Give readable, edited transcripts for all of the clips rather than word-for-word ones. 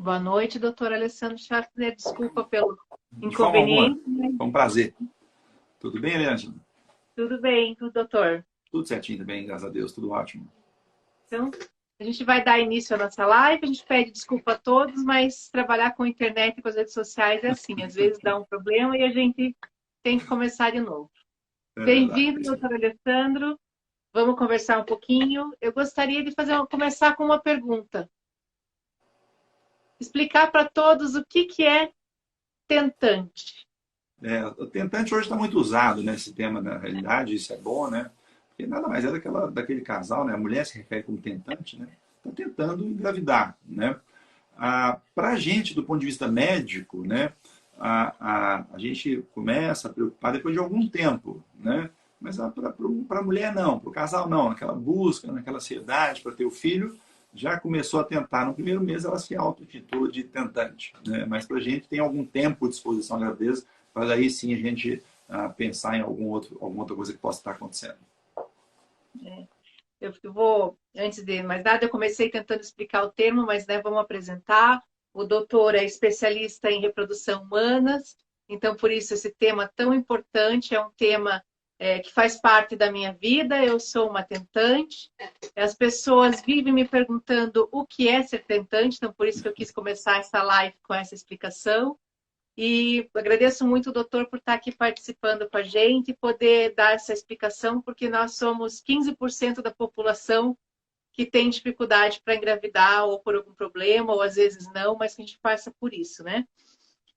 Boa noite, doutor Alessandro Schaffner. Desculpa pelo De forma alguma. inconveniente, né? Foi um prazer. Tudo bem, Eliângela? Tudo bem, doutor. Tudo certinho também, graças a Deus, tudo ótimo. Então, a gente vai dar início à nossa live. A gente pede desculpa a todos, mas trabalhar com a internet e com as redes sociais é assim. Às vezes dá um problema e a gente tem que começar de novo. É verdade, é Bem-vindo, isso aí. doutor Alessandro. Vamos conversar um pouquinho. Eu gostaria de começar com uma pergunta. Explicar para todos o que é tentante. O tentante hoje está muito usado, né, esse tema, na realidade, isso é bom, né? Porque nada mais é daquele casal, né? A mulher se refere como tentante, né? Está tentando engravidar, né? Para a gente, do ponto de vista médico, né? A gente começa a preocupar depois de algum tempo, né? Mas para a mulher não, para o casal não, naquela busca, naquela ansiedade para ter o filho, já começou a tentar. No primeiro mês ela se auto-intitula de tentante, né? Mas para a gente tem algum tempo de exposição à gravidez, para daí sim a gente pensar em alguma outra coisa que possa estar acontecendo. Eu vou, antes de mais nada, eu comecei tentando explicar o termo, mas né, vamos apresentar. O doutor é especialista em reprodução humanas, então por isso esse tema tão importante, é um tema que faz parte da minha vida. Eu sou uma tentante. As pessoas vivem me perguntando o que é ser tentante, então por isso que eu quis começar essa live com essa explicação. E agradeço muito o doutor por estar aqui participando com a gente e poder dar essa explicação, porque nós somos 15% da população que tem dificuldade para engravidar ou por algum problema, ou às vezes não, mas que a gente passa por isso, né?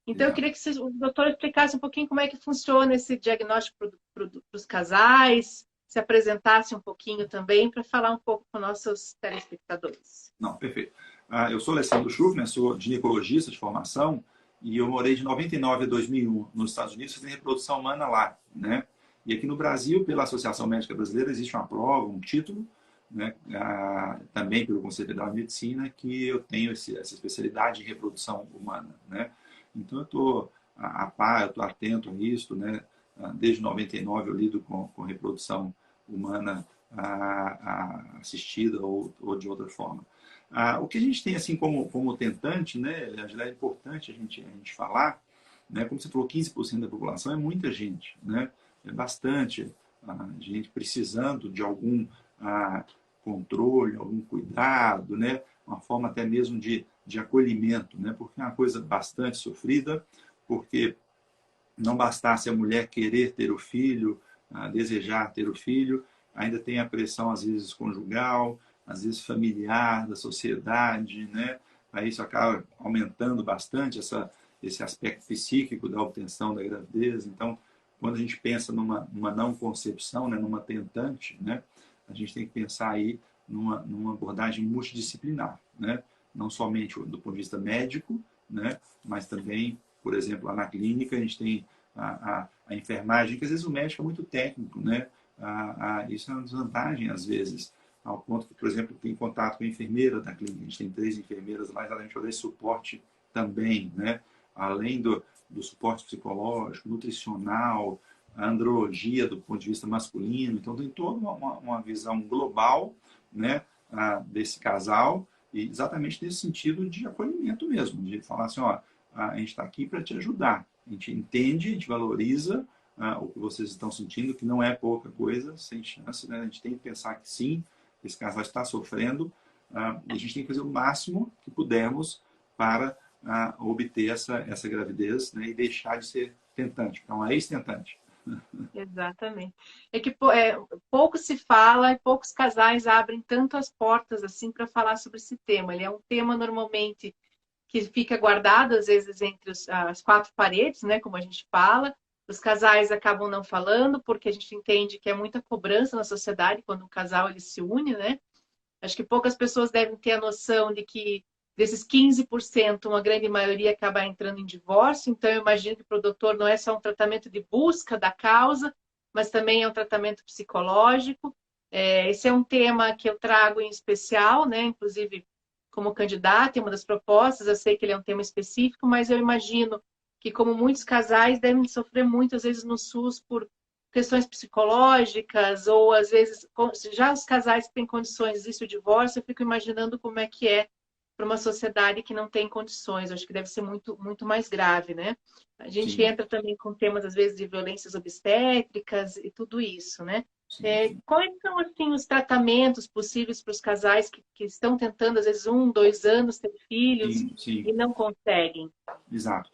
Então, eu Yeah. queria que o doutor explicasse um pouquinho como é que funciona esse diagnóstico para os casais, se apresentasse um pouquinho também para falar um pouco com nossos telespectadores. Não, perfeito. Eu sou Alessandro Schuff, né? Sou ginecologista de formação e eu morei de 99 a 2001 nos Estados Unidos fazendo reprodução humana lá, né? E aqui no Brasil, pela Associação Médica Brasileira, existe uma prova, um título, né? Também pelo Conselho Federal de Medicina, que eu tenho essa especialidade em reprodução humana, né? Então eu estou a par, eu estou atento a isso, né? Desde 99 eu lido com reprodução humana assistida ou de outra forma. O que a gente tem assim como tentante, né, é importante a gente falar, né, como você falou, 15% da população é muita gente, né, é bastante gente precisando de algum controle, algum cuidado, né, uma forma até mesmo de acolhimento, né, porque é uma coisa bastante sofrida, porque não bastasse a mulher querer ter o filho, desejar ter o filho, ainda tem a pressão, às vezes, conjugal, às vezes familiar, da sociedade, né? Aí isso acaba aumentando bastante esse aspecto psíquico da obtenção da gravidez. Então, quando a gente pensa numa não concepção, né, numa tentante, né, a gente tem que pensar aí numa abordagem multidisciplinar, né? Não somente do ponto de vista médico, né, mas também, por exemplo, lá na clínica a gente tem a enfermagem, que às vezes o médico é muito técnico, né? Isso é uma desvantagem às vezes, ao ponto que, por exemplo, tem contato com a enfermeira da clínica. A gente tem 3 enfermeiras lá, a gente vai dar suporte também, né? Além do suporte psicológico, nutricional, a andrologia do ponto de vista masculino. Então, tem toda uma visão global, né, desse casal, e exatamente nesse sentido de acolhimento mesmo, de falar assim, ó, a gente está aqui para te ajudar. A gente entende, a gente valoriza o que vocês estão sentindo, que não é pouca coisa, sem chance, né? A gente tem que pensar que sim, esse casal está sofrendo, e a gente tem que fazer o máximo que pudermos para obter essa gravidez, né? E deixar de ser tentante. Então, é ex-tentante. Exatamente. É que pouco se fala e poucos casais abrem tanto as portas assim para falar sobre esse tema. Ele é um tema normalmente que fica guardado às vezes entre as quatro paredes, né, como a gente fala. Os casais acabam não falando porque a gente entende que é muita cobrança na sociedade quando um casal ele se une, né? Acho que poucas pessoas devem ter a noção de que desses 15%, uma grande maioria acaba entrando em divórcio. Então, eu imagino que para o doutor não é só um tratamento de busca da causa, mas também é um tratamento psicológico. Esse é um tema que eu trago em especial, né? Inclusive, como candidata, em uma das propostas, eu sei que ele é um tema específico, mas eu imagino que, como muitos casais, devem sofrer muito, às vezes, no SUS por questões psicológicas, ou às vezes, já os casais que têm condições disso, o divórcio, eu fico imaginando como é que é para uma sociedade que não tem condições. Eu acho que deve ser muito, muito mais grave, né? A gente Sim, entra também com temas, às vezes, de violências obstétricas e tudo isso, né? sim, sim. Quais são, assim, os tratamentos possíveis para os casais que estão tentando, às vezes, 1, 2 anos ter filhos Sim, sim. e não conseguem? Exato.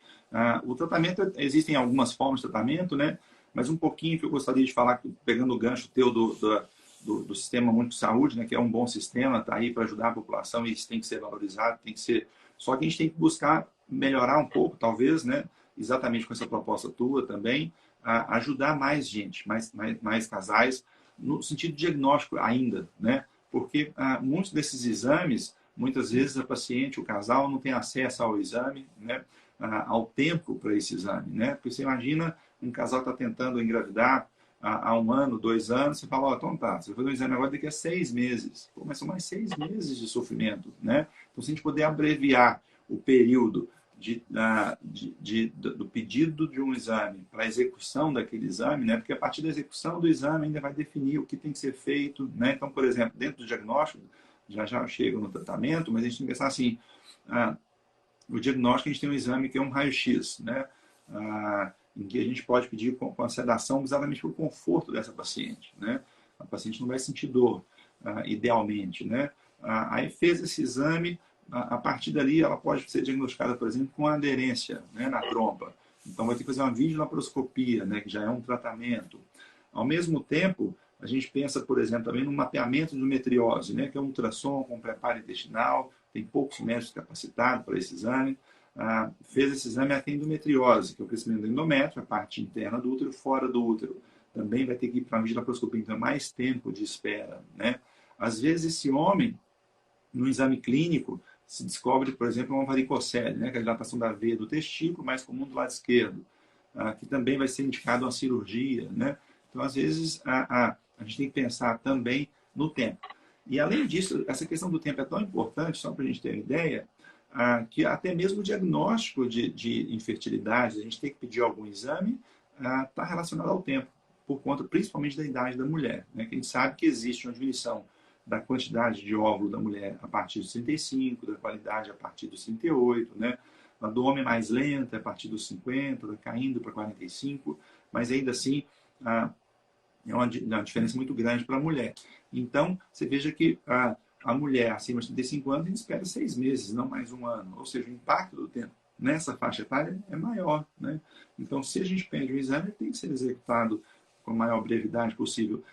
O tratamento, existem algumas formas de tratamento, né? Mas um pouquinho que eu gostaria de falar, pegando o gancho teu do sistema único de saúde, né? Que é um bom sistema, está aí para ajudar a população e isso tem que ser valorizado, tem que ser... Só que a gente tem que buscar melhorar um pouco, talvez, né? Exatamente com essa proposta tua também, ajudar mais gente, mais casais, no sentido diagnóstico ainda, né? Porque muitos desses exames, muitas vezes a paciente, o casal, não tem acesso ao exame, né? Ao tempo para esse exame, né? Porque você imagina um casal está tentando engravidar há 1 ano, 2 anos, você fala, ó, então tá, você vai fazer um exame agora daqui a 6 meses. Pô, mas são mais 6 meses de sofrimento, né? Então, se a gente puder abreviar o período do pedido de um exame para a execução daquele exame, né? Porque a partir da execução do exame ainda vai definir o que tem que ser feito, né? Então, por exemplo, dentro do diagnóstico, já chega no tratamento, mas a gente tem que pensar assim, o diagnóstico a gente tem um exame que é um raio-x, né? Em que a gente pode pedir com a sedação exatamente para o conforto dessa paciente, né? A paciente não vai sentir dor, idealmente, né? Aí fez esse exame, a partir dali ela pode ser diagnosticada, por exemplo, com aderência, né, na trompa. Então vai ter que fazer uma videolaparoscopia, né, que já é um tratamento. Ao mesmo tempo, a gente pensa, por exemplo, também no mapeamento de endometriose, né, que é um ultrassom com preparo intestinal, tem poucos médicos capacitados para esse exame. Fez esse exame, ela tem endometriose, que é o crescimento do endométrio, a parte interna do útero, fora do útero. Também vai ter que ir para a videolaparoscopia, então é mais tempo de espera, né? Às vezes esse homem, no exame clínico, se descobre, por exemplo, uma varicocele, né, que é a dilatação da veia do testículo, mais comum do lado esquerdo, que também vai ser indicado uma cirurgia, né? Então, às vezes, a gente tem que pensar também no tempo. E, além disso, essa questão do tempo é tão importante, só para a gente ter uma ideia, que até mesmo o diagnóstico de infertilidade, a gente tem que pedir algum exame, está relacionado ao tempo, por conta principalmente da idade da mulher, né? Que a gente sabe que existe uma diminuição da quantidade de óvulo da mulher a partir dos 35, da qualidade a partir dos 38, né? A do homem mais lenta a partir dos 50, caindo para 45, mas ainda assim é uma diferença muito grande para a mulher. Então, você veja que a mulher acima de 35 anos, a gente espera 6 meses, não mais 1 ano. Ou seja, o impacto do tempo nessa faixa etária é maior, né? Então, se a gente pede um exame, ele tem que ser executado com a maior brevidade possível.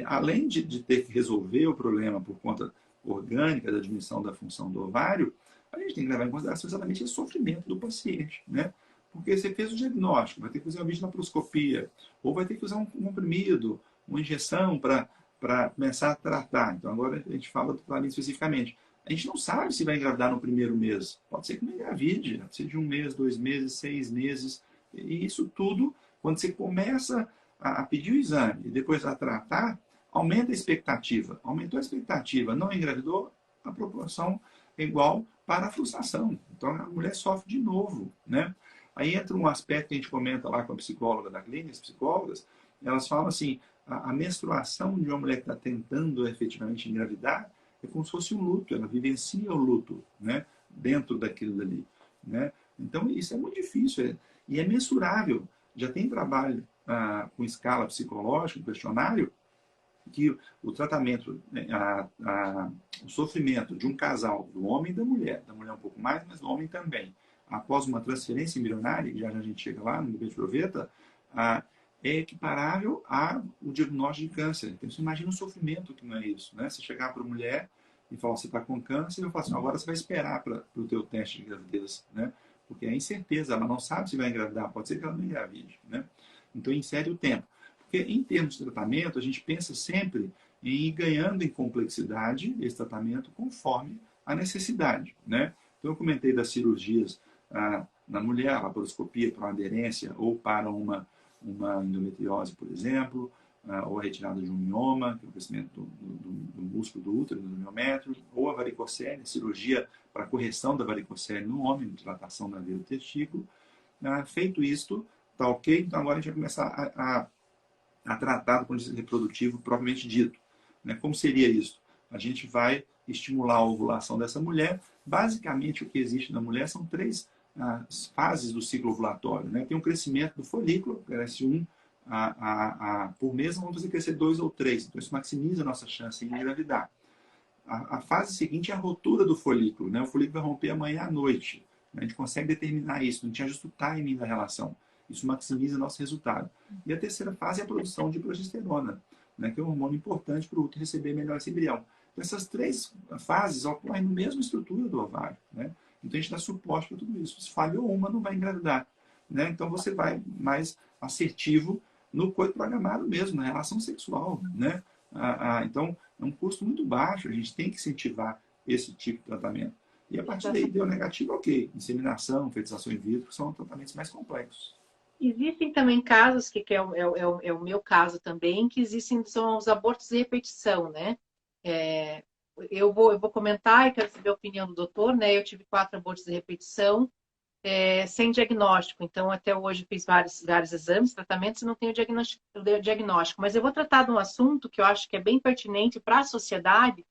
Além de ter que resolver o problema por conta orgânica da diminuição da função do ovário, a gente tem que levar em consideração exatamente o sofrimento do paciente, né? Porque você fez o diagnóstico, vai ter que fazer uma videolaparoscopia, ou vai ter que usar um comprimido, uma injeção para começar a tratar. Então, agora a gente fala do tratamento especificamente. A gente não sabe se vai engravidar no primeiro mês. Pode ser que não engravide, pode ser de 1 mês, 2 meses, 6 meses. E isso tudo, quando você começa a pedir o exame e depois a tratar, aumenta a expectativa. Aumentou a expectativa, não engravidou, a proporção é igual para a frustração. Então, a mulher sofre de novo, né? Aí entra um aspecto que a gente comenta lá com a psicóloga da clínica, as psicólogas, elas falam assim, a menstruação de uma mulher que está tentando efetivamente engravidar é como se fosse um luto, ela vivencia o luto, né, dentro daquilo dali, né? Então, isso é muito difícil e é mensurável. Já tem trabalho com escala psicológica, um questionário, que o tratamento, o sofrimento de um casal, do homem e da mulher um pouco mais, mas do homem também, após uma transferência embrionária, e já a gente chega lá no bebê de proveta, é equiparável ao diagnóstico de câncer. Então, você imagina o sofrimento que não é isso, né? Você chegar para a mulher e falar, você está com câncer, e eu falo assim, agora você vai esperar para o teu teste de gravidez, né? Porque é incerteza, ela não sabe se vai engravidar, pode ser que ela não engravide, né? Então, insere o tempo. Porque, em termos de tratamento, a gente pensa sempre em ir ganhando em complexidade esse tratamento conforme a necessidade, né? Então, eu comentei das cirurgias na mulher, a laparoscopia para uma aderência ou para uma endometriose, por exemplo, ou a retirada de um mioma, que é o crescimento do músculo do útero, do miométrio, ou a varicocele, cirurgia para correção da varicocele no homem, dilatação da veia do testículo. Feito isto, tá ok? Então agora a gente vai começar a tratar do ponto de vista reprodutivo propriamente dito, né? Como seria isso? A gente vai estimular a ovulação dessa mulher Basicamente, o que existe na mulher são três fases do ciclo ovulatório, né? Tem um crescimento do folículo, cresce um por mês, vamos fazer crescer 2 ou 3. Então, isso maximiza a nossa chance de engravidar. A fase seguinte é a ruptura do folículo, né? O folículo vai romper amanhã à noite. A gente consegue determinar isso, a gente ajusta o timing da relação. Isso maximiza nosso resultado. E a terceira fase é a produção de progesterona, né? Que é um hormônio importante para o útero receber melhor esse embrião. Essas três fases ocorrem na mesma estrutura do ovário, né? Então a gente dá suporte para tudo isso. Se falhou uma, não vai engravidar, né? Então você vai mais assertivo no coito programado mesmo, na relação sexual, né? Então é um custo muito baixo, a gente tem que incentivar esse tipo de tratamento. E a partir daí deu negativo, ok. Inseminação, fertilização in vitro, são tratamentos mais complexos. Existem também casos, que é o meu caso também, que existem, são os abortos de repetição, né? É, eu vou comentar e quero saber a opinião do doutor, né? Eu tive 4 abortos de repetição, sem diagnóstico. Então, até hoje fiz vários exames, tratamentos e não tenho diagnóstico. Mas eu vou tratar de um assunto que eu acho que é bem pertinente para a sociedade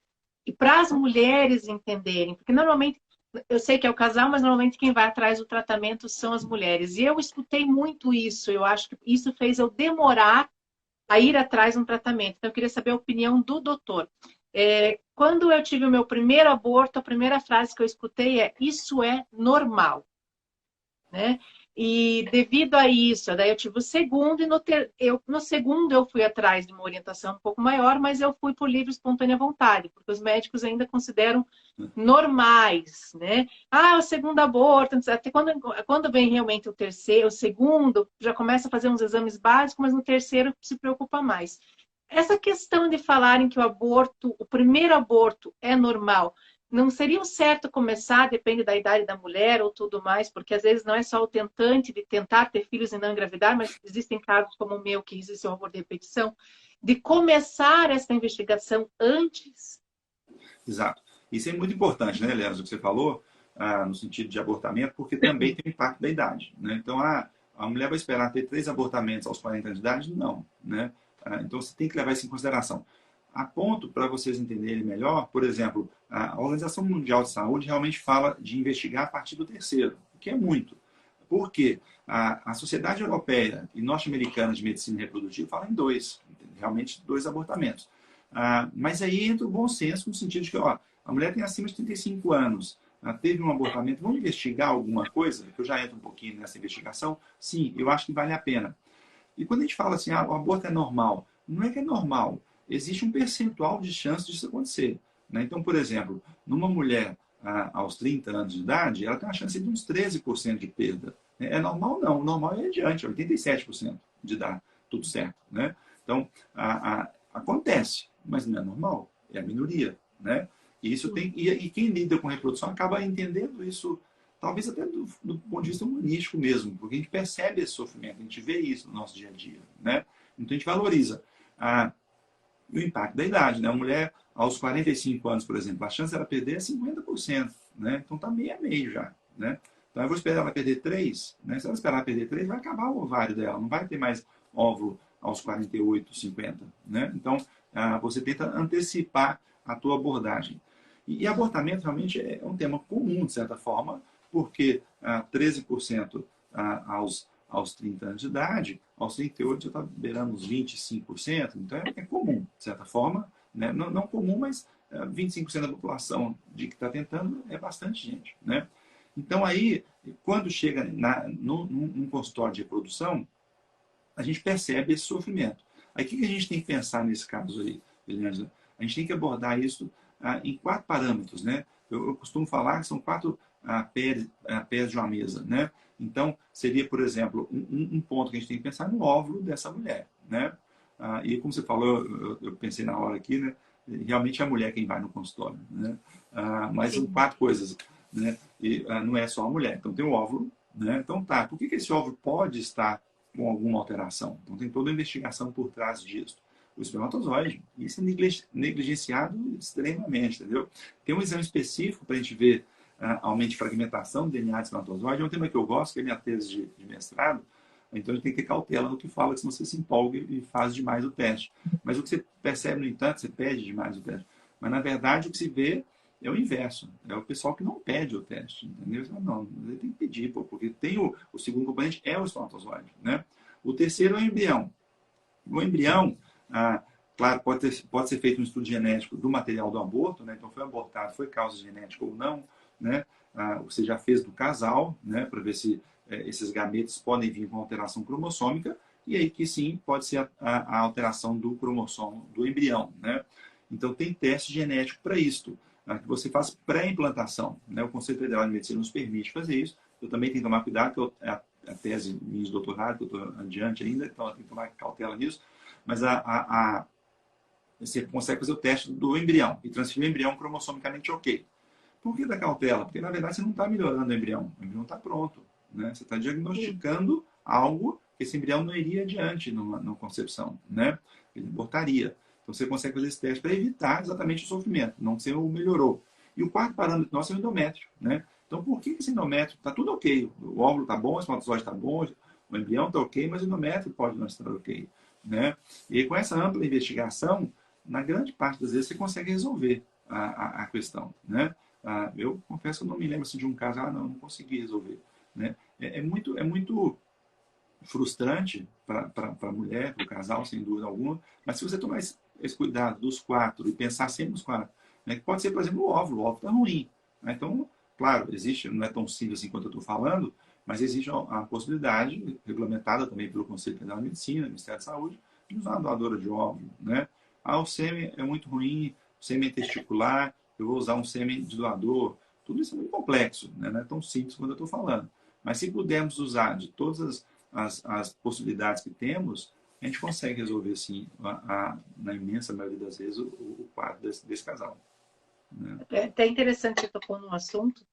e para as mulheres entenderem. Porque normalmente, eu sei que é o casal, mas normalmente quem vai atrás do tratamento são as mulheres. E eu escutei muito isso. Eu acho que isso fez eu demorar a ir atrás de um tratamento. Então, eu queria saber a opinião do doutor. Quando eu tive o meu primeiro aborto, a primeira frase que eu escutei é: isso é normal, né? E devido a isso, daí eu tive o segundo, e no segundo eu fui atrás de uma orientação um pouco maior, mas eu fui por livre e espontânea vontade, porque os médicos ainda consideram normais, né? O segundo aborto, até quando vem realmente o terceiro, o segundo, já começa a fazer uns exames básicos, mas no terceiro se preocupa mais. Essa questão de falarem que o primeiro aborto é normal, não seria o certo começar, depende da idade da mulher ou tudo mais, porque às vezes não é só o tentante de tentar ter filhos e não engravidar, mas existem casos como o meu, que existe um aborto de repetição, de começar essa investigação antes? Exato. Isso é muito importante, né, Leandro, o que você falou, no sentido de abortamento, porque também tem o impacto da idade, né? Então, a mulher vai esperar ter 3 abortamentos aos 40 anos de idade? Não, né? Então, você tem que levar isso em consideração. A ponto, para vocês entenderem melhor, por exemplo, a Organização Mundial de Saúde realmente fala de investigar a partir do terceiro, o que é muito. Por quê? A Sociedade Europeia e Norte-Americana de Medicina Reprodutiva fala em 2, realmente 2 abortamentos. Mas aí entra o bom senso no sentido de que a mulher tem acima de 35 anos, teve um abortamento, vamos investigar alguma coisa? Que eu já entro um pouquinho nessa investigação. Sim, eu acho que vale a pena. E quando a gente fala assim, o aborto é normal, não é que é normal. Existe um percentual de chance disso acontecer, né? Então, por exemplo, numa mulher aos 30 anos de idade, ela tem uma chance de uns 13% de perda. É normal? Não. O normal é adiante, 87% de dar tudo certo, né? Então, acontece, mas não é normal, é a minoria, né? E isso e quem lida com reprodução acaba entendendo isso, talvez até do ponto de vista humanístico mesmo, porque a gente percebe esse sofrimento, a gente vê isso no nosso dia a dia, né? Então a gente valoriza o impacto da idade, né? A mulher aos 45 anos, por exemplo, a chance dela perder é 50%, né? Então tá meio a meio já, né? Então eu vou esperar ela perder 3, né? Se ela esperar ela perder 3, vai acabar o ovário dela, não vai ter mais óvulo aos 48, 50, né? Então você tenta antecipar a tua abordagem. E abortamento realmente é um tema comum, de certa forma, porque 13% aos 30 anos de idade, aos 38 já está beirando uns 25%, então é comum, de certa forma, né? Não comum, mas 25% da população de que está tentando é bastante gente, né? Então aí, quando chega num consultório de reprodução, a gente percebe esse sofrimento. Aí o que a gente tem que pensar nesse caso aí, Eliângela? A gente tem que abordar isso em 4 parâmetros, né? Eu costumo falar que são 4 pés de uma mesa, né? Então, seria, por exemplo, um ponto que a gente tem que pensar no óvulo dessa mulher, né? E como você falou, eu pensei na hora aqui, né? Realmente é a mulher quem vai no consultório, né? Mas são 4 coisas, né? E não é só a mulher. Então, tem o óvulo, né? Então, por que esse óvulo pode estar com alguma alteração? Então, tem toda a investigação por trás disso. O espermatozoide. Isso é negligenciado extremamente, entendeu? Tem um exame específico para a gente ver aumento de fragmentação do DNA de espermatozoide. É um tema que eu gosto, que é minha tese de mestrado. Então, a gente tem que ter cautela no que fala, senão você se empolga e faz demais o teste. Mas o que você percebe, no entanto, você pede demais o teste. Mas, na verdade, o que se vê é o inverso. É o pessoal que não pede o teste, entendeu? Não, ele tem que pedir, pô, porque tem o segundo componente é o espermatozoide, né? O terceiro é o embrião. O embrião, claro, pode ser feito um estudo genético do material do aborto, né? Então foi abortado, foi causa genética ou não, né? Você já fez do casal, né? Para ver se esses gametas podem vir com alteração cromossômica, e aí que sim pode ser a alteração do cromossomo do embrião, né? Então tem teste genético para isto, que você faz pré-implantação, né? O Conselho Federal de Medicina nos permite fazer isso. Eu também tenho que tomar cuidado, porque a tese minha de doutorado, que eu estou adiante ainda, então eu tenho que tomar cautela nisso, mas você consegue fazer o teste do embrião e transferir o embrião cromossomicamente ok. Por que da cautela? Porque, na verdade, você não está melhorando o embrião está pronto, né? Você está diagnosticando algo que esse embrião não iria adiante numa concepção, né? Ele abortaria. Então, você consegue fazer esse teste para evitar exatamente o sofrimento, não que você o melhorou. E o quarto parâmetro nosso é o endométrio, né? Então, por que esse endométrio está tudo ok? O óvulo está bom, o espermatozoide está bom, o embrião está ok, mas o endométrio pode não estar ok, né? E com essa ampla investigação, na grande parte das vezes, você consegue resolver a questão, né? Eu confesso que eu não me lembro assim, de um caso, não consegui resolver, né? É muito frustrante para a mulher, para o casal, sem dúvida alguma, mas se você tomar esse cuidado dos quatro e pensar sempre nos quatro, né, que pode ser, por exemplo, o óvulo está ruim, né? Então, claro, existe, não é tão simples assim quanto eu estou falando, mas existe a possibilidade, regulamentada também pelo Conselho Federal de Medicina, Ministério da Saúde, de usar uma doadora de óvulo, né? O sêmen é muito ruim, o sêmen testicular, eu vou usar um sêmen de doador, tudo isso é muito complexo, né? Não é tão simples quanto eu estou falando. Mas se pudermos usar de todas as possibilidades que temos, a gente consegue resolver, sim, na imensa maioria das vezes, o quadro desse casal, né? É até interessante que você tocou num assunto,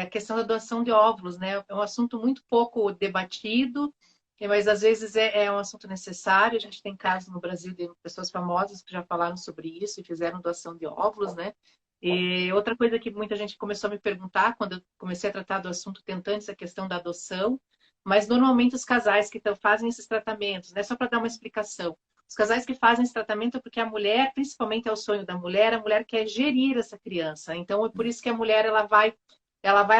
a questão da doação de óvulos, né? É um assunto muito pouco debatido, mas às vezes é um assunto necessário. A gente tem casos no Brasil de pessoas famosas que já falaram sobre isso e fizeram doação de óvulos, né? E outra coisa que muita gente começou a me perguntar quando eu comecei a tratar do assunto tentantes, a questão da adoção, mas normalmente os casais que fazem esses tratamentos, né? Só para dar uma explicação. Os casais que fazem esse tratamento é porque a mulher, principalmente é o sonho da mulher, a mulher quer gerir essa criança. Então é por isso que a mulher ela vai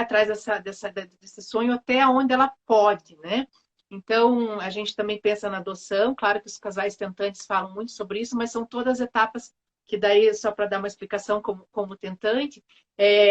atrás desse sonho até onde ela pode, né? Então, a gente também pensa na adoção. Claro que os casais tentantes falam muito sobre isso, mas são todas etapas que daí, só para dar uma explicação como tentante,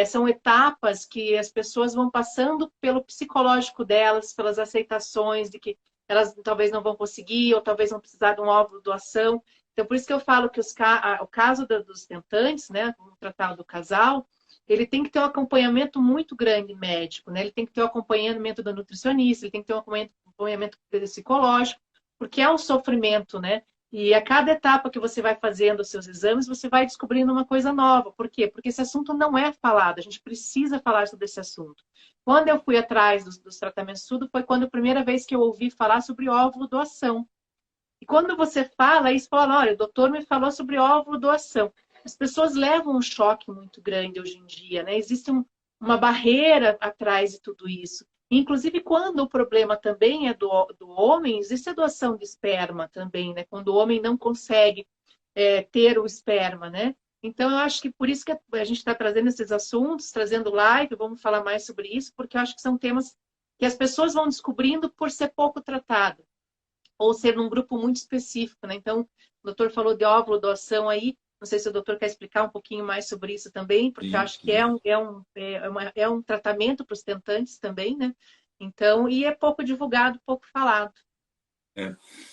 são etapas que as pessoas vão passando pelo psicológico delas, pelas aceitações de que elas talvez não vão conseguir, ou talvez vão precisar de um óvulo doação. Então, por isso que eu falo que o caso dos tentantes, né, vamos tratar do casal, ele tem que ter um acompanhamento muito grande médico, né? Ele tem que ter o acompanhamento do nutricionista, ele tem que ter um acompanhamento psicológico, porque é um sofrimento, né? E a cada etapa que você vai fazendo os seus exames, você vai descobrindo uma coisa nova. Por quê? Porque esse assunto não é falado, a gente precisa falar sobre esse assunto. Quando eu fui atrás dos tratamentos, tudo foi quando a primeira vez que eu ouvi falar sobre óvulo doação. E quando você fala, isso fala, olha, o doutor me falou sobre óvulo doação. As pessoas levam um choque muito grande hoje em dia, né? Existe uma barreira atrás de tudo isso. Inclusive, quando o problema também é do homem, existe a doação de esperma também, né? Quando o homem não consegue ter o esperma, né? Então, eu acho que por isso que a gente está trazendo esses assuntos, trazendo live, vamos falar mais sobre isso, porque eu acho que são temas que as pessoas vão descobrindo por ser pouco tratado ou ser num grupo muito específico, né? Então, o doutor falou de óvulo doação aí, não sei se o doutor quer explicar um pouquinho mais sobre isso também, porque eu Sim, acho que sim. é um tratamento para os tentantes também, né? Então, e é pouco divulgado, pouco falado.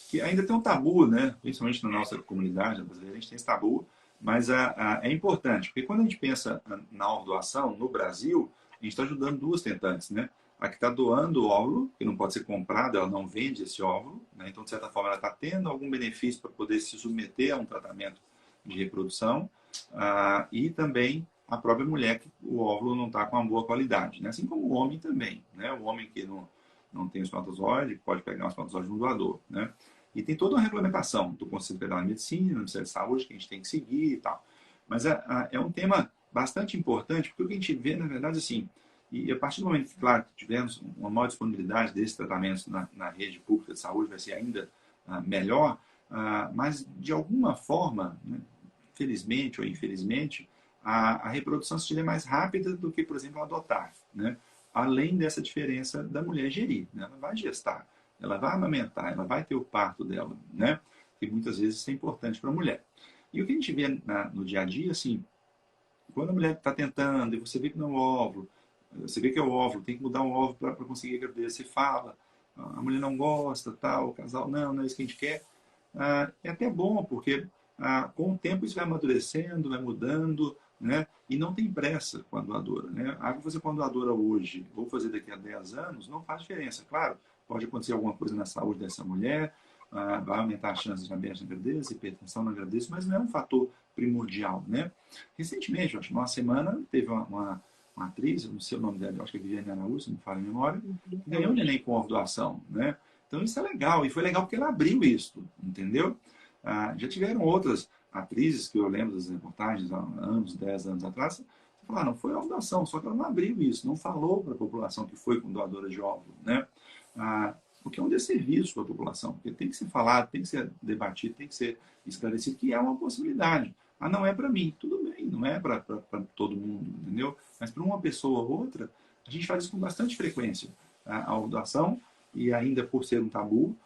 Que ainda tem um tabu, né? Principalmente na nossa comunidade brasileira, a gente tem esse tabu, mas é importante, porque quando a gente pensa na doação no Brasil, a gente está ajudando duas tentantes, né? A que está doando o óvulo, que não pode ser comprado, ela não vende esse óvulo, né? Então, de certa forma, ela está tendo algum benefício para poder se submeter a um tratamento de reprodução, e também a própria mulher, que o óvulo não está com uma boa qualidade, né? Assim como o homem também, né? O homem que não tem o espermatozoide, pode pegar o espermatozoide no doador, né? E tem toda uma regulamentação do Conselho Federal de Medicina, do Ministério da Saúde, que a gente tem que seguir e tal. Mas é um tema bastante importante, porque o que a gente vê, na verdade, assim, e a partir do momento que, claro, tivermos uma maior disponibilidade desses tratamentos na rede pública de saúde, vai ser ainda melhor, mas, de alguma forma, né, felizmente ou infelizmente, a reprodução assistida é mais rápida do que, por exemplo, adotar, né? Além dessa diferença da mulher gerir, né? Ela vai gestar, ela vai amamentar, ela vai ter o parto dela, né? Que muitas vezes isso é importante para a mulher. E o que a gente vê no dia a dia, assim, quando a mulher está tentando e você vê que não é o óvulo, você vê que é o óvulo, tem que mudar o óvulo para conseguir a gravidez, você fala, a mulher não gosta, tal, o casal, não é isso que a gente quer. É até bom, porque com o tempo isso vai amadurecendo, vai mudando, né? E não tem pressa com a doadora, né? A que você com a doadora hoje, ou fazer daqui a 10 anos, não faz diferença. Claro, pode acontecer alguma coisa na saúde dessa mulher, vai aumentar as chances de diabetes na gravidez, hipertensão na gravidez, mas não é um fator primordial, né? Recentemente, acho que uma semana, teve uma atriz, eu não sei o nome dela, eu acho que é Viviane Araújo, se não me falha a memória, que ganhou um neném com ovo doação, né? Então isso é legal, e foi legal porque ela abriu isso, entendeu? Já tiveram outras atrizes que eu lembro das reportagens há anos, 10 anos atrás, que falaram, não foi ovo doação, só que ela não abriu isso, não falou para a população que foi com doadora de óvulo, né? O que é um desserviço para a população, porque tem que ser falado, tem que ser debatido, tem que ser esclarecido que é uma possibilidade. Não é para mim, tudo bem, não é para todo mundo, entendeu? Mas para uma pessoa ou outra, a gente faz isso com bastante frequência. A doação, e ainda por ser um tabu,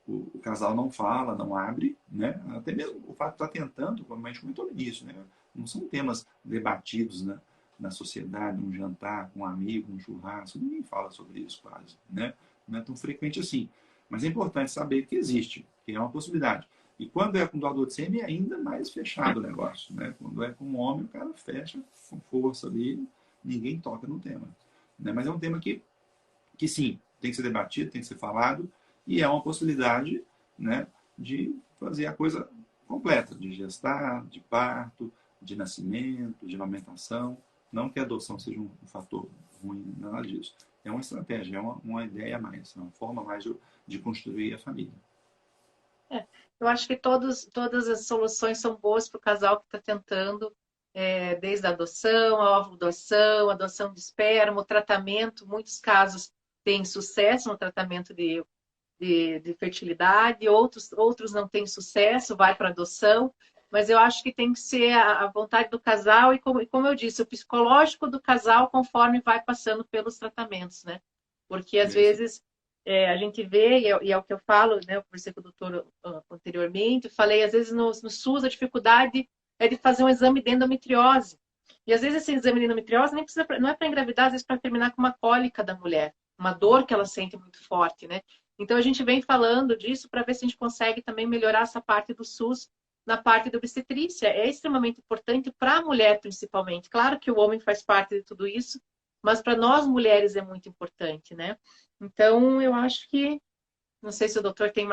o casal não fala, não abre, né? Até mesmo o fato de estar tentando, como a gente comentou no início, né? Não são temas debatidos na sociedade, num jantar, com um amigo, num churrasco, ninguém fala sobre isso quase, né? Não é tão frequente assim. Mas é importante saber que existe, que é uma possibilidade. E quando é com doador de sêmen, é ainda mais fechado o negócio, né? Quando é com um homem, o cara fecha com força ali, ninguém toca no tema, né? Mas é um tema que sim, tem que ser debatido, tem que ser falado, e é uma possibilidade, né, de fazer a coisa completa, de gestar, de parto, de nascimento, de amamentação. Não que a adoção seja um fator ruim, nada disso. É uma estratégia, é uma ideia a mais, é uma forma a mais de construir a família. Eu acho que todas as soluções são boas para o casal que está tentando, desde a adoção, a ovodoação, a adoção de esperma, o tratamento. Muitos casos têm sucesso no tratamento de fertilidade, outros não têm sucesso, vai para adoção. Mas eu acho que tem que ser a vontade do casal e como eu disse, o psicológico do casal conforme vai passando pelos tratamentos, né? Porque às vezes a gente vê, e é o que eu falo, né? Eu conversei com o doutor anteriormente, falei, às vezes no SUS a dificuldade é de fazer um exame de endometriose. E às vezes esse exame de endometriose nem precisa, não é para engravidar, às vezes para terminar com uma cólica da mulher, uma dor que ela sente muito forte, né? Então a gente vem falando disso para ver se a gente consegue também melhorar essa parte do SUS na parte da obstetrícia. É extremamente importante para a mulher, principalmente. Claro que o homem faz parte de tudo isso, mas para nós mulheres é muito importante, né? Então, eu acho que, não sei se o doutor tem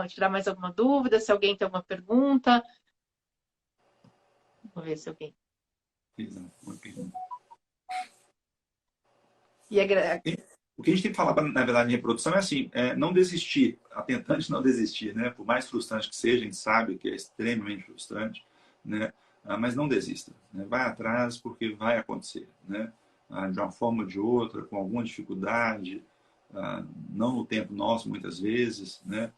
tirar mais alguma dúvida, se alguém tem alguma pergunta. Vamos ver se alguém. Exato, uma pergunta. E O que a gente tem que falar, na verdade, em reprodução é assim, não desistir, a tentante não desistir, né? Por mais frustrante que seja, a gente sabe que é extremamente frustrante, né? Mas não desista, né? Vai atrás porque vai acontecer, né? De uma forma ou de outra, com alguma dificuldade, não no tempo nosso, muitas vezes, né?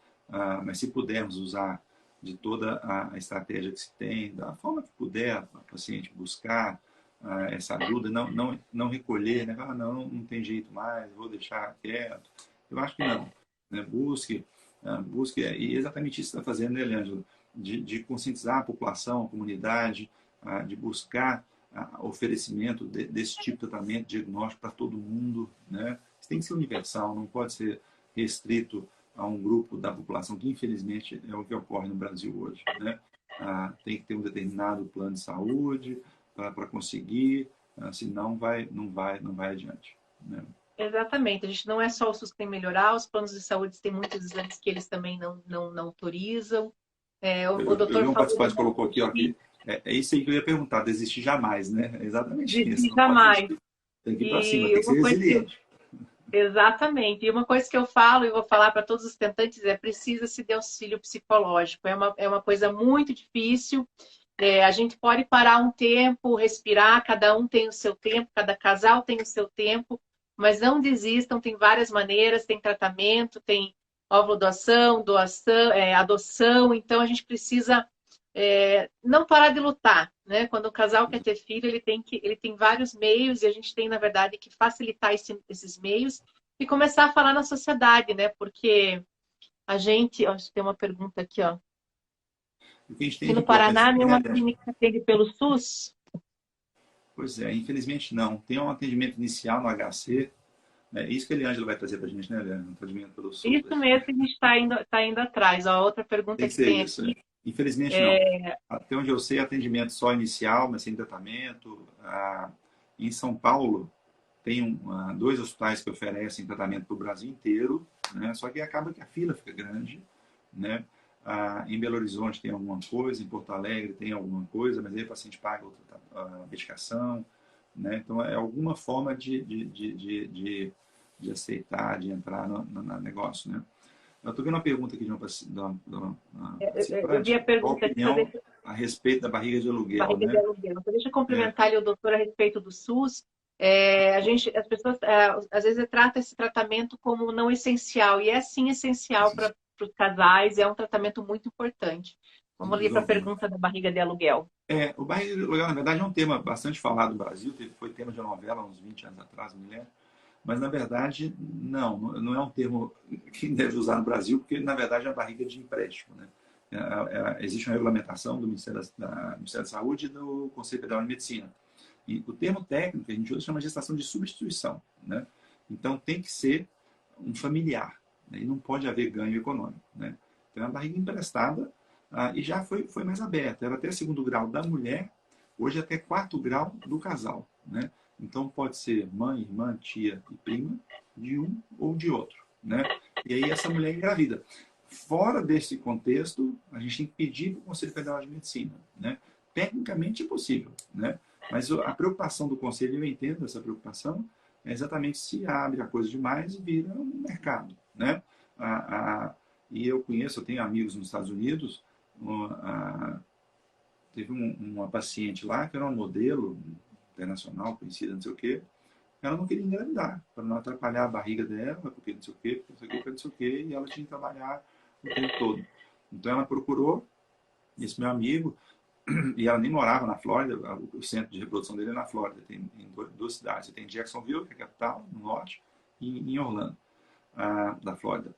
Mas se pudermos usar de toda a estratégia que se tem, da forma que puder, a paciente buscar essa ajuda, não recolher, né? Não tem jeito mais, vou deixar quieto. Eu acho que não. Né? Busque, e exatamente isso que você está fazendo, né, Leandro? De conscientizar a população, a comunidade, de buscar oferecimento desse tipo de tratamento diagnóstico para todo mundo, né? Isso tem que ser universal, não pode ser restrito a um grupo da população, que infelizmente é o que ocorre no Brasil hoje, né? Tem que ter um determinado plano de saúde para conseguir, senão não vai adiante, né? Exatamente, a gente não é só o SUS que tem que melhorar, os planos de saúde têm muitos exames que eles também não autorizam. O Eu vi doutor um falou participante que colocou aqui, ó, que é isso aí que eu ia perguntar, desistir jamais, né? É exatamente isso, de não pode jamais. desistir. Tem que ir para cima, E tem que ser uma coisa que resiliente. exatamente. E uma coisa que eu falo e vou falar para todos os tentantes precisa-se de auxílio psicológico. É uma coisa muito difícil. A gente pode parar um tempo, respirar, cada um tem o seu tempo, cada casal tem o seu tempo, mas não desistam, tem várias maneiras, tem tratamento, tem óvulo doação, adoção, então a gente precisa não parar de lutar, né? Quando o casal quer ter filho, ele tem vários meios e a gente tem, na verdade, que facilitar esses meios e começar a falar na sociedade, né? Porque a gente, ó, tem uma pergunta aqui, ó. O que a gente tem Se de no importante Paraná também, né, nenhuma Leandro? clínica atende pelo SUS, Pois é, infelizmente não. Tem um atendimento inicial no HC, né? Isso que a Eliângela vai trazer para a gente, né, Leandro? Um atendimento pelo SUS. isso mesmo que a gente está indo atrás. Ó, outra Tem pergunta que que ser tem isso. É. aqui Infelizmente não. é Até onde eu sei, atendimento só inicial, mas sem tratamento. Em São Paulo, tem dois hospitais que oferecem tratamento para o Brasil inteiro, né? Só que acaba que a fila fica grande, né? Em Belo Horizonte tem alguma coisa, em Porto Alegre tem alguma coisa, mas aí o paciente paga a medicação, né? Então é alguma forma de aceitar, de entrar no negócio, né? Eu estou vendo uma pergunta aqui de uma eu vi participante. a Qual a pergunta aqui, só opinião deixa, a respeito da barriga de aluguel, barriga de né? aluguel. Só deixa eu É, complementar ali o doutor a respeito do SUS. As pessoas, às vezes, tratam esse tratamento como não essencial, e é sim essencial para os casais, é um tratamento muito importante. sem Vamos ali dúvida para a alguma. pergunta da barriga de aluguel. O barriga de aluguel, na verdade, é um tema bastante falado no Brasil. Foi tema de novela há uns 20 anos atrás, me lembro. Mas, na verdade, não é um termo que deve usar no Brasil, porque, na verdade, é uma barriga de empréstimo, né? Existe uma regulamentação do Ministério da Saúde e do Conselho Federal de Medicina. E o termo técnico que a gente usa chama gestação de substituição, né? Então, tem que ser um familiar, né? E não pode haver ganho econômico, né? Então, é uma barriga emprestada e já foi mais aberta. Era até segundo grau da mulher, hoje até quarto grau do casal, né? Então, pode ser mãe, irmã, tia e prima de um ou de outro, né? E aí essa mulher engravida. Fora desse contexto, a gente tem que pedir para o Conselho Federal de Medicina, né? Tecnicamente é possível, né? Mas a preocupação do Conselho, eu entendo essa preocupação, é exatamente se abre a coisa demais e vira um mercado, né? E eu tenho amigos nos Estados Unidos, teve uma paciente lá que era uma modelo internacional, conhecida, não sei o quê, ela não queria engravidar, para não atrapalhar a barriga dela, porque não sei o quê, porque não sei o quê, porque não sei o quê, e ela tinha que trabalhar o tempo todo. Então ela procurou esse meu amigo, e ela nem morava na Flórida, o centro de reprodução dele é na Flórida, tem em duas cidades, tem Jacksonville, que é a capital, no norte, e em Orlando, da Flórida.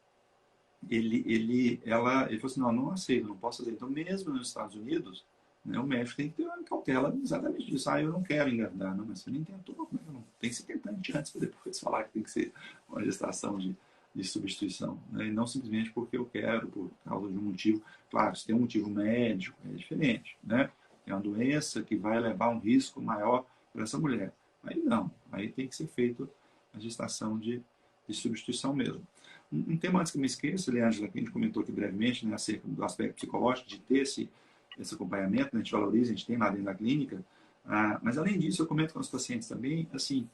Ele falou assim, não aceito, não posso fazer. Então, mesmo nos Estados Unidos, né, o médico tem que ter uma cautela exatamente disso. Eu não quero engravidar. Não, mas você nem tentou, como é que não? Tem que ser tentante antes para depois falar que tem que ser uma gestação de substituição. Né? E não simplesmente porque eu quero, por causa de um motivo. Claro, se tem um motivo médico, é diferente. Né? É uma doença que vai levar um risco maior para essa mulher. Aí não, aí tem que ser feito a gestação de substituição mesmo. Um tema antes que eu me esqueça, Leandro, que a gente comentou aqui brevemente, né, acerca do aspecto psicológico, de ter esse acompanhamento, né, a gente valoriza, a gente tem lá dentro da clínica, mas além disso, eu comento com os pacientes também, assim,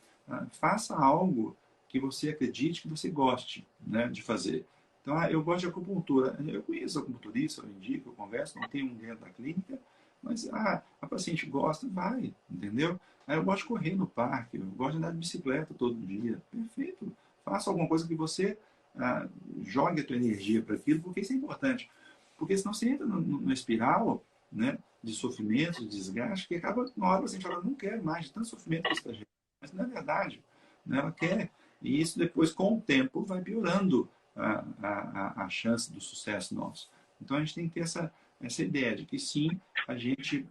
faça algo que você acredite, que você goste, né, de fazer. Então, eu gosto de acupuntura, eu conheço acupunturista, eu indico, eu converso, não tenho um dentro da clínica, mas a paciente gosta, vai, entendeu? Eu gosto de correr no parque, eu gosto de andar de bicicleta todo dia, perfeito. Faça alguma coisa que você jogue a tua energia para aquilo, porque isso é importante. Porque senão você entra numa espiral, né, de sofrimento, de desgaste, que acaba, na hora, você fala, não quero mais, de tanto sofrimento que você está gerando. Mas não é verdade. Né? Ela quer. E isso depois, com o tempo, vai piorando a chance do sucesso nosso. Então a gente tem que ter essa ideia de que sim, a gente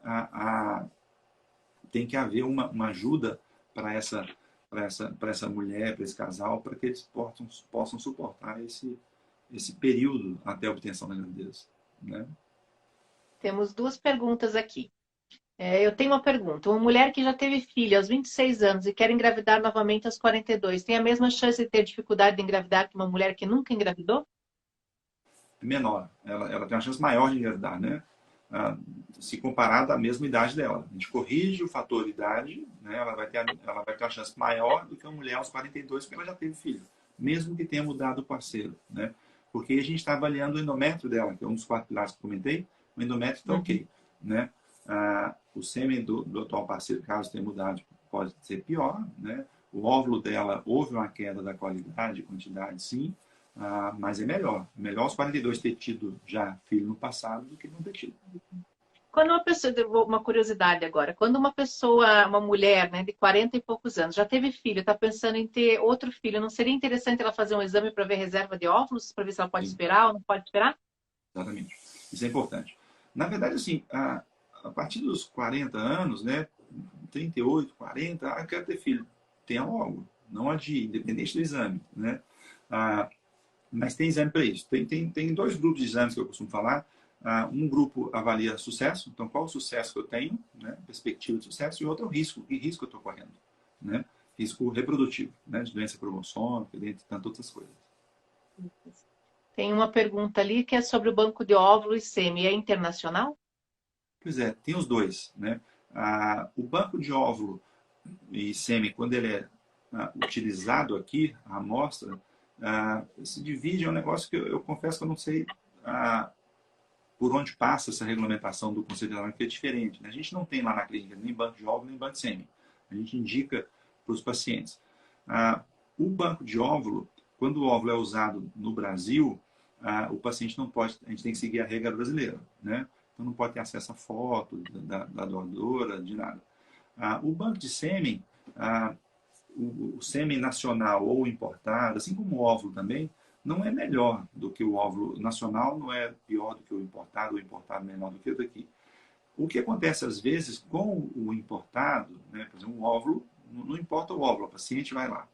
tem que haver uma ajuda para essa mulher, para esse casal, para que eles possam suportar esse período até a obtenção da gravidez. Né? Temos duas perguntas aqui. Eu tenho uma pergunta. Uma mulher que já teve filho aos 26 anos e quer engravidar novamente aos 42, tem a mesma chance de ter dificuldade de engravidar que uma mulher que nunca engravidou? Menor. Ela tem uma chance maior de engravidar, né? Se comparado à mesma idade dela. A gente corrige o fator idade, né? Ela vai ter uma chance maior do que uma mulher aos 42, porque ela já teve filho. Mesmo que tenha mudado o parceiro, né? Porque a gente está avaliando o endométrio dela, que é um dos 4 pilares que eu comentei. O endométrio está ok, né? O sêmen do atual parceiro, caso tenha mudado, pode ser pior, né? O óvulo dela, houve uma queda da qualidade, quantidade, sim, mas é melhor. Melhor os 42 ter tido já filho no passado do que não ter tido. Quando uma pessoa, uma curiosidade agora, quando uma pessoa, uma mulher, né, de 40 e poucos anos, já teve filho, está pensando em ter outro filho, não seria interessante ela fazer um exame para ver reserva de óvulos, para ver se ela pode Sim, esperar ou não pode esperar? exatamente. Isso é importante. Na verdade, assim, a partir dos 40 anos, né, 38, 40, eu quero ter filho. Tenha logo, não adie, independente do exame, né? Ah, mas tem exame para isso. Tem dois grupos de exames que eu costumo falar. Um grupo avalia sucesso, então qual o sucesso que eu tenho, né, perspectiva de sucesso, e outro é o risco, que risco eu estou correndo, né? Risco reprodutivo, né, de doença cromossômica, dentre tantas outras coisas. Tem uma pergunta ali que é sobre o banco de óvulos e sêmen. É internacional? Pois é, tem os dois, né? O banco de óvulo e sêmen, quando ele é utilizado aqui, a amostra, se divide, é um negócio que eu confesso que eu não sei por onde passa essa regulamentação do Conselho Federal, que é diferente, né? A gente não tem lá na clínica nem banco de óvulo, nem banco de sêmen. A gente indica para os pacientes. O banco de óvulo, quando o óvulo é usado no Brasil, o paciente não pode, a gente tem que seguir a regra brasileira, né? Então não pode ter acesso a foto da doadora, de nada. O banco de sêmen, o sêmen nacional ou importado, assim como o óvulo também, não é melhor do que o óvulo nacional, não é pior do que o importado menor do que o daqui. O que acontece às vezes com o importado, né, por exemplo, um óvulo, não importa o óvulo, o paciente vai lá.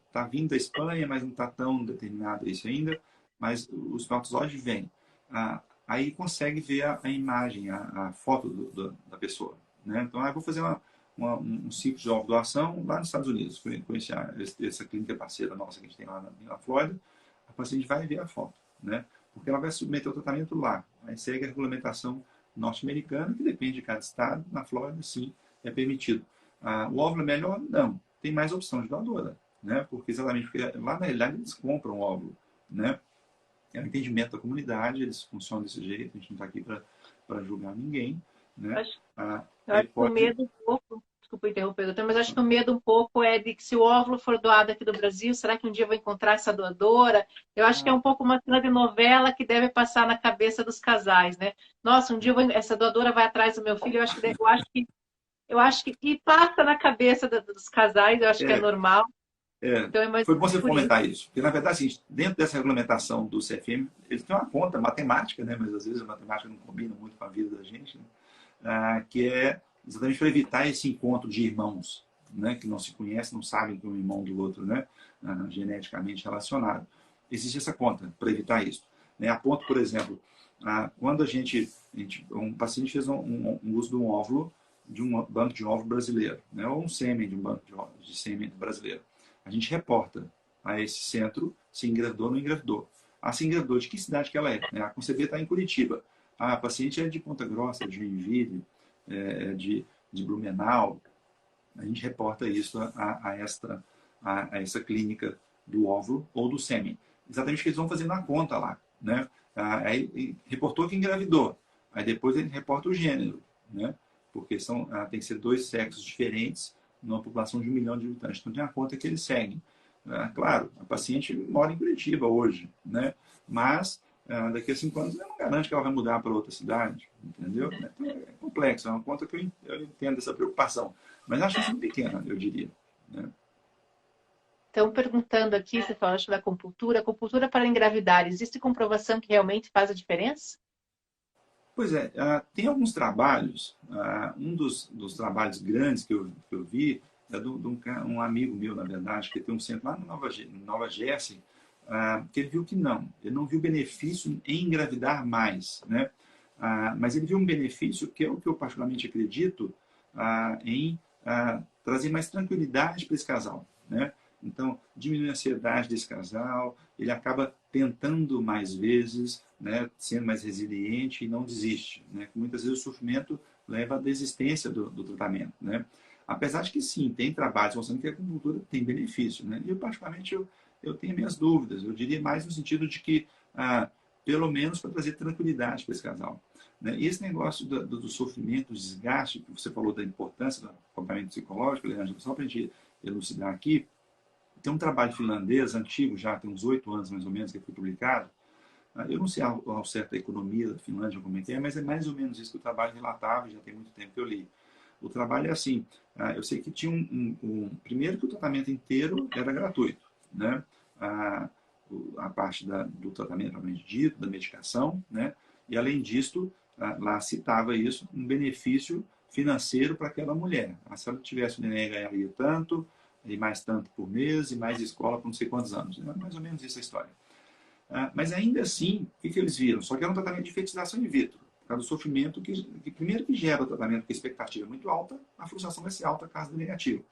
Está vindo da Espanha, mas não está tão determinado isso ainda, mas o espermatozoide vem. Aí consegue ver a imagem, a foto da pessoa. Né? Então, eu vou fazer um ciclo de óvulo doação lá nos Estados Unidos. Conheci essa clínica parceira nossa que a gente tem lá na Flórida. A paciente vai ver a foto, né? Porque ela vai submeter o tratamento lá. Aí segue a regulamentação norte-americana, que depende de cada estado. Na Flórida, sim, é permitido. O óvulo é melhor? Não. Tem mais opção de doadora, né? Porque exatamente porque lá na realidade eles compram o óvulo, né? É um entendimento da comunidade, eles funcionam desse jeito, a gente não está aqui para julgar ninguém, né? Acho, eu Aí acho que o pode. medo um pouco, desculpa interromper, doutor, mas acho que o medo um pouco é de que se o óvulo for doado aqui do Brasil, será que um dia eu vou encontrar essa doadora? Eu acho que é Ah, um pouco uma cena de novela que deve passar na cabeça dos casais, né? Nossa, um dia essa doadora vai atrás do meu filho, e passa na cabeça dos casais, eu acho que é é, normal. Então é mais foi bom você por isso. comentar isso, porque na verdade, assim, dentro dessa regulamentação do CFM, eles têm uma conta matemática, né? Mas às vezes a matemática não combina muito com a vida da gente, né? Que é exatamente para evitar esse encontro de irmãos, né? Que não se conhecem, não sabem que um irmão do outro, né? Geneticamente relacionado. Existe essa conta para evitar isso. Né? A ponto, por exemplo, quando um paciente fez um uso de um óvulo de um banco de óvulo brasileiro, né? Ou um sêmen de um banco de sêmen brasileiro, a gente reporta a esse centro se engravidou ou não engravidou. Se engravidou, de que cidade que ela é? Né? A conceber está em Curitiba. A paciente é de Ponta Grossa, de Joinville, de Blumenau. A gente reporta isso a essa clínica do óvulo ou do sêmen. Exatamente o que eles vão fazer na conta lá. Né? Aí reportou que engravidou. Aí depois ele reporta o gênero. Né? Porque tem que ser dois sexos diferentes numa população de 1 milhão de habitantes. Então tem a conta que eles seguem. Claro, a paciente mora em Curitiba hoje, né? Mas daqui a 5 anos não garante que ela vai mudar para outra cidade, entendeu? Então, é complexo, é uma conta que eu entendo essa preocupação. Mas acho isso pequena, eu diria. Né? Então, perguntando aqui, você falou acho, da acupuntura para engravidar, existe comprovação que realmente faz a diferença? Pois é, tem alguns trabalhos, um dos trabalhos grandes que eu vi é de um amigo meu, na verdade, que tem um centro lá no Nova Jersey, que ele viu que não, ele não viu benefício em engravidar mais, né? Mas ele viu um benefício que é o que eu particularmente acredito em trazer mais tranquilidade para esse casal, né? Então, diminui a ansiedade desse casal, ele acaba tentando mais vezes, né, sendo mais resiliente e não desiste. Né? Muitas vezes o sofrimento leva à desistência do tratamento. Né? Apesar de que sim, tem trabalhos mostrando que a acupuntura tem benefício. Né? E eu, particularmente, eu tenho minhas dúvidas. Eu diria mais no sentido de que, pelo menos para trazer tranquilidade para esse casal. Né? E esse negócio do sofrimento, do desgaste, que você falou da importância do acompanhamento psicológico, Leandro, só para a gente elucidar aqui, tem um trabalho finlandês antigo, já tem uns 8 anos mais ou menos, que foi publicado, Eu não sei ao certo a economia da Finlândia, como é que é, mas é mais ou menos isso que o trabalho relatava, já tem muito tempo que eu li. O trabalho é assim, eu sei que tinha primeiro que o tratamento inteiro era gratuito, né? A parte do tratamento propriamente dito, da medicação, né? E além disso, lá citava isso, um benefício financeiro para aquela mulher. Se ela tivesse o neném, ganharia tanto, e mais tanto por mês, e mais escola por não sei quantos anos. É mais ou menos isso a história. Mas ainda assim, o que eles viram? Só que era um tratamento de fertilização in vitro. Por causa do sofrimento que primeiro que gera o tratamento, que a expectativa é muito alta, a frustração vai ser alta caso do negativo.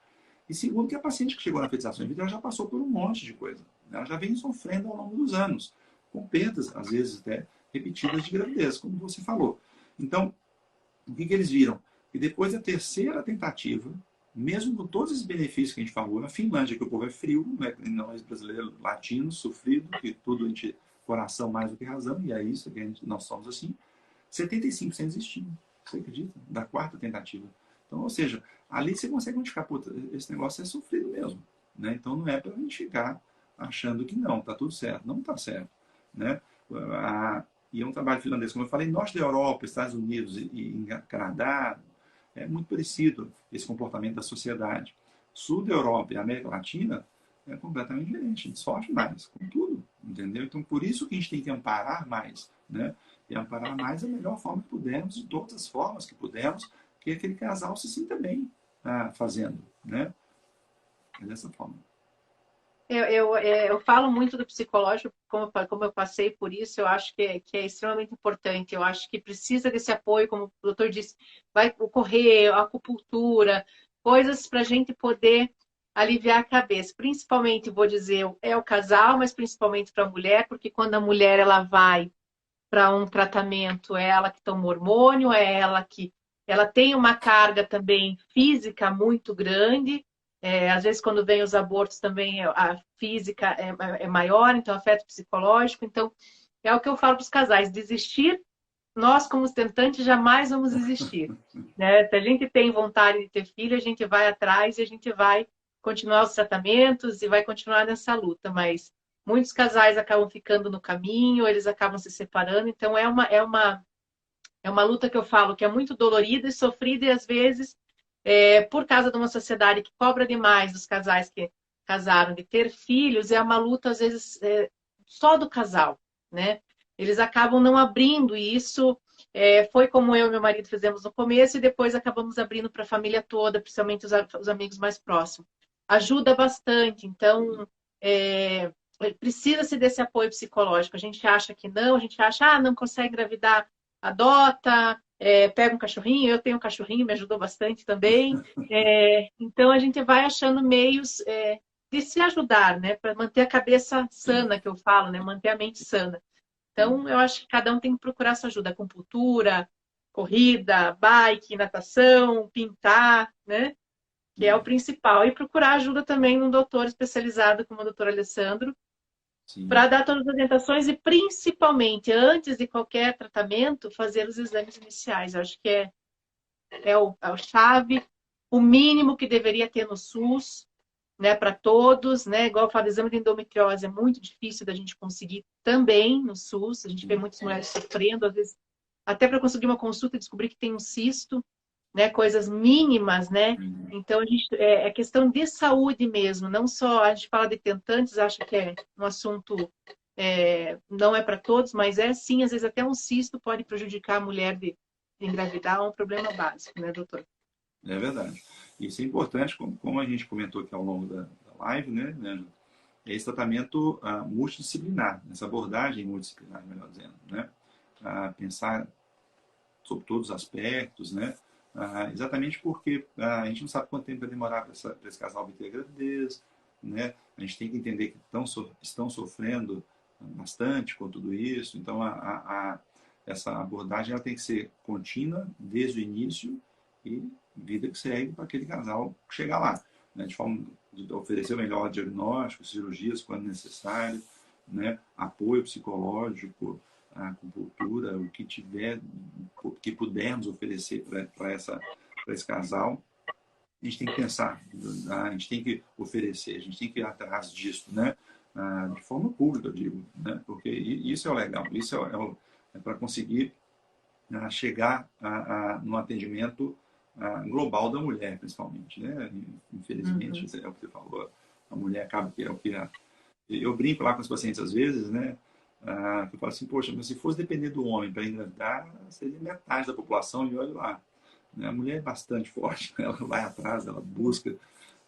E segundo que a paciente que chegou na fertilização in vitro, ela já passou por um monte de coisa. Ela já vem sofrendo ao longo dos anos, com perdas, às vezes até repetidas de gravidez, como você falou. Então, o que eles viram? Que depois da terceira tentativa, mesmo com todos esses benefícios que a gente falou, na Finlândia, que o povo é frio, né? Nós brasileiros, latinos, sofridos, que tudo a gente, coração mais do que razão, e é isso que nós somos assim, 75% desistiram. Você acredita? Da quarta tentativa. Então, ou seja, ali você consegue identificar, puta, esse negócio é sofrido mesmo. Né? Então, não é para a gente ficar achando que não, está tudo certo. Não está certo. Né? E é um trabalho finlandês, como eu falei, norte da Europa, Estados Unidos e Canadá, é muito parecido esse comportamento da sociedade. Sul da Europa e América Latina é completamente diferente, a gente sofre mais com tudo, entendeu? Então, por isso que a gente tem que amparar mais, né? E amparar mais da melhor forma que pudermos, de todas as formas que pudermos, que aquele casal se sinta bem fazendo, né? É dessa forma. Eu falo muito do psicológico, como eu passei por isso, eu acho que é extremamente importante. Eu acho que precisa desse apoio, como o doutor disse, vai ocorrer a acupuntura, coisas para a gente poder aliviar a cabeça. Principalmente, vou dizer, é o casal, mas principalmente para a mulher, porque quando a mulher ela vai para um tratamento, é ela que toma hormônio, é ela que ela tem uma carga também física muito grande. Às vezes, quando vem os abortos, também a física é maior, então afeta o psicológico. Então, é o que eu falo para os casais: desistir, nós, como tentantes, jamais vamos desistir. Né? Se a gente tem vontade de ter filho, a gente vai atrás e a gente vai continuar os tratamentos e vai continuar nessa luta. Mas muitos casais acabam ficando no caminho, eles acabam se separando. Então, é uma luta que eu falo que é muito dolorida e sofrida, e às vezes, por causa de uma sociedade que cobra demais dos casais que casaram de ter filhos, é uma luta, às vezes, só do casal, né? Eles acabam não abrindo isso. Foi como eu e meu marido fizemos no começo, e depois acabamos abrindo para a família toda, principalmente os amigos mais próximos. Ajuda bastante. Então, precisa-se desse apoio psicológico. A gente acha que não, a gente acha, não consegue engravidar, adota, pega um cachorrinho. Eu tenho um cachorrinho, me ajudou bastante também. Então, a gente vai achando meios de se ajudar, né? Para manter a cabeça sana, que eu falo, né? Manter a mente sana. Então, eu acho que cada um tem que procurar sua ajuda. Acupuntura, corrida, bike, natação, pintar, né? Que é o principal. E procurar ajuda também num doutor especializado, como o doutor Alessandro, para dar todas as orientações e, principalmente, antes de qualquer tratamento, fazer os exames iniciais. Eu acho que é o chave, o mínimo que deveria ter no SUS, né, para todos, né? Igual eu falo, exame de endometriose é muito difícil da gente conseguir também no SUS. A gente vê muitas mulheres sofrendo, às vezes, até para conseguir uma consulta e descobrir que tem um cisto, né? Coisas mínimas, né? Então, é questão de saúde mesmo, não só a gente fala de tentantes, acho que é um assunto, não é para todos, mas sim, às vezes até um cisto pode prejudicar a mulher de engravidar, é um problema básico, né, doutor? É verdade. Isso é importante, como a gente comentou aqui ao longo da live, né, é esse tratamento multidisciplinar, essa abordagem multidisciplinar, melhor dizendo, né? Pensar sobre todos os aspectos, né? Exatamente porque a gente não sabe quanto tempo vai demorar para esse casal obter a gravidez, né? A gente tem que entender que estão sofrendo bastante com tudo isso, então essa abordagem ela tem que ser contínua desde o início e vida que segue para aquele casal chegar lá, né? De forma de oferecer o melhor diagnóstico, cirurgias quando necessário, né? Apoio psicológico, a acupuntura, o que tiver, que pudermos oferecer para esse casal, a gente tem que pensar, a gente tem que oferecer, a gente tem que ir atrás disso, né? de forma pública, eu digo, né? Porque isso é o legal, isso é para conseguir chegar no atendimento global da mulher, principalmente, né? Infelizmente, Uhum. isso é o que você falou, a mulher acaba que é o que eu brinco lá com os pacientes às vezes, né? Que eu falo assim, poxa, mas se fosse depender do homem para engravidar, seria metade da população e olha lá. Né? A mulher é bastante forte, né? Ela vai atrás, ela busca,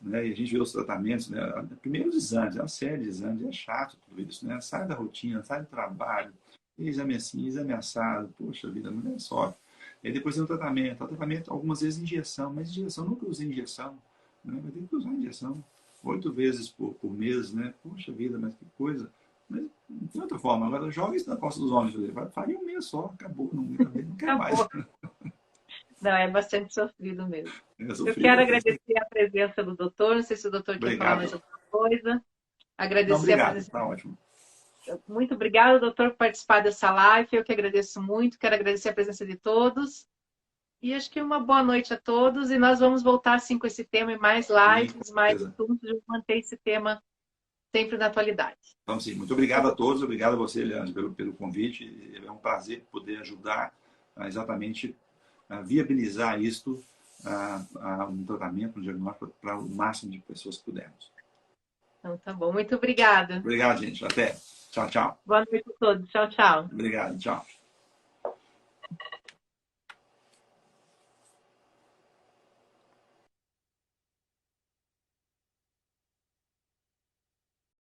né? E a gente vê os tratamentos, né? Primeiro os exames, é uma série de exames, é chato tudo isso, né? Sai da rotina, sai do trabalho, exame assim, exame assado, poxa vida, a mulher sofre. E aí depois tem o tratamento algumas vezes injeção, mas injeção, nunca usei injeção, né? Vai ter que usar injeção 8 vezes por mês, né? Poxa vida, mas que coisa. Mas, de outra forma, agora joga isso na costa dos homens, faria um mês só, acabou, não quer mais. Acabou. Não, é bastante sofrido mesmo. É Eu quero sofrido. agradecer a presença do doutor. Não sei se o doutor quer falar mais Obrigado. alguma coisa. Não, Agradecer a obrigado, presença. tá ótimo. Muito obrigada, doutor, por participar dessa live. Eu que agradeço muito. Quero agradecer a presença de todos. E acho que uma boa noite a todos. E nós vamos voltar assim com esse tema e mais Sim, com lives, mais certeza. assuntos, de manter esse tema sempre na atualidade. Então, sim, muito obrigado a todos, obrigado a você, Leandro, pelo convite. É um prazer poder ajudar exatamente a viabilizar isto, um tratamento, um diagnóstico para o máximo de pessoas que pudermos. Então, tá bom. Muito obrigada. Obrigado, gente. Até. Tchau, tchau. Boa noite a todos. Tchau, tchau. Obrigado, tchau.